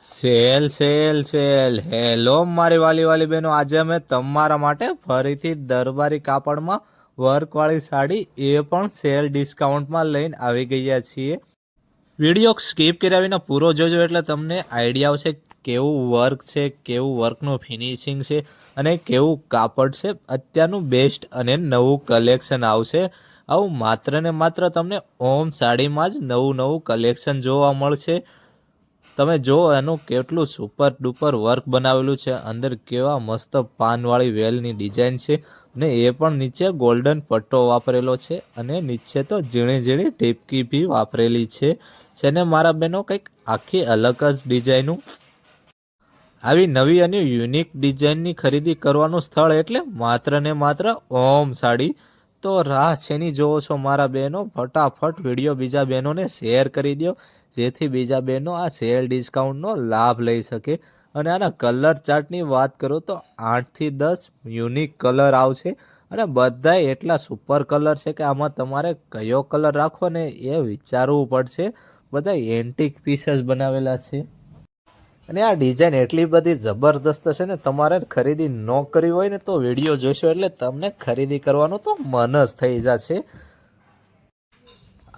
Sale sale sale hello મારી વાલી બહેનો, આજે અમે તમારા માટે ફરીથી દરબારી કાપડમાં વર્કવાળી સાડી એ પણ સેલ ડિસ્કાઉન્ટમાં લઈને આવી ગયા છીએ. વિડીયો સ્કીપ કર્યા વિના પૂરો જોજો એટલે તમને આઈડિયા આવશે કેવું વર્ક છે, કેવું વર્કનું ફિનિશિંગ છે અને કેવું કાપડ છે. અત્યારનું બેસ્ટ અને નવું કલેક્શન આવશે. આવું માત્ર ને માત્ર તમને ઓમ સાડીમાં જ નવું કલેક્શન જોવા મળશે. તમે જો એનું કેટલું સુપર ડુપર વર્ક બનાવેલું છે. અંદર કેવા મસ્ત પાનવાળી વેલની ડિઝાઇન છે અને એ પણ નીચે ગોલ્ડન પટ્ટો વાપરેલો છે અને નીચે તો ઝીણી ટીપકી બી વાપરેલી છે ને મારા બહેનો કંઈક આખી અલગ જ ડિઝાઇનનું. આવી નવી અને યુનિક ડિઝાઇનની ખરીદી કરવાનું સ્થળ એટલે માત્ર ને માત્ર ઓમ સાડી. તો રાહ છેની જોવો છો મારા બહેનો? ફટાફટ વિડીયો બીજા બહેનોને શેર કરી દો, જેથી બીજા બહેનો આ સેલ ડિસ્કાઉન્ટનો લાભ લઈ શકે. અને આના કલર ચાર્ટની વાત કરું તો 8 થી 10 યુનિક કલર આવશે અને બધા એટલા સુપર કલર છે કે આમાં તમારે કયો કલર રાખવો ને એ વિચારવું પડશે. બધા એન્ટિક પીસીસ બનાવેલા છે અને આ ડિઝાઇન એટલી બધી જબરદસ્ત છે ને, તમારે ખરીદી ન કરવી હોય ને તો વિડીયો જોશો એટલે તમને ખરીદી કરવાનું તો મન જ થઈ જશે.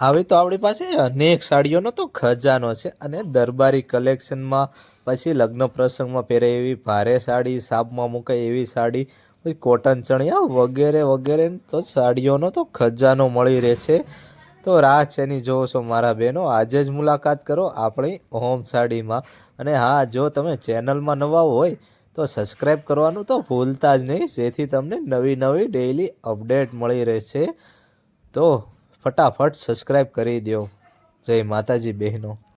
આવી તો આપણી પાસે અનેક સાડીઓનો તો ખજાનો છે અને દરબારી કલેક્શનમાં પછી લગ્ન પ્રસંગમાં પહેરે એવી ભારે સાડી, સાપમાં મુકાય એવી સાડી, પછી કોટન ચણિયા વગેરે તો સાડીઓનો તો ખજાનો મળી રહેશે. તો રાહ શેની જોવો છો મારા બહેનો? આજે જ મુલાકાત કરો આપણી હોમ સાડીમાં. અને હા, જો તમે ચેનલમાં નવા હોય તો સબસ્ક્રાઈબ કરવાનું તો ભૂલતા જ નહીં, જેથી તમને નવી ડેઈલી અપડેટ મળી રહેશે. તો ફટાફટ સબસ્ક્રાઈબ કરી દો. જય માતાજી બહેનો.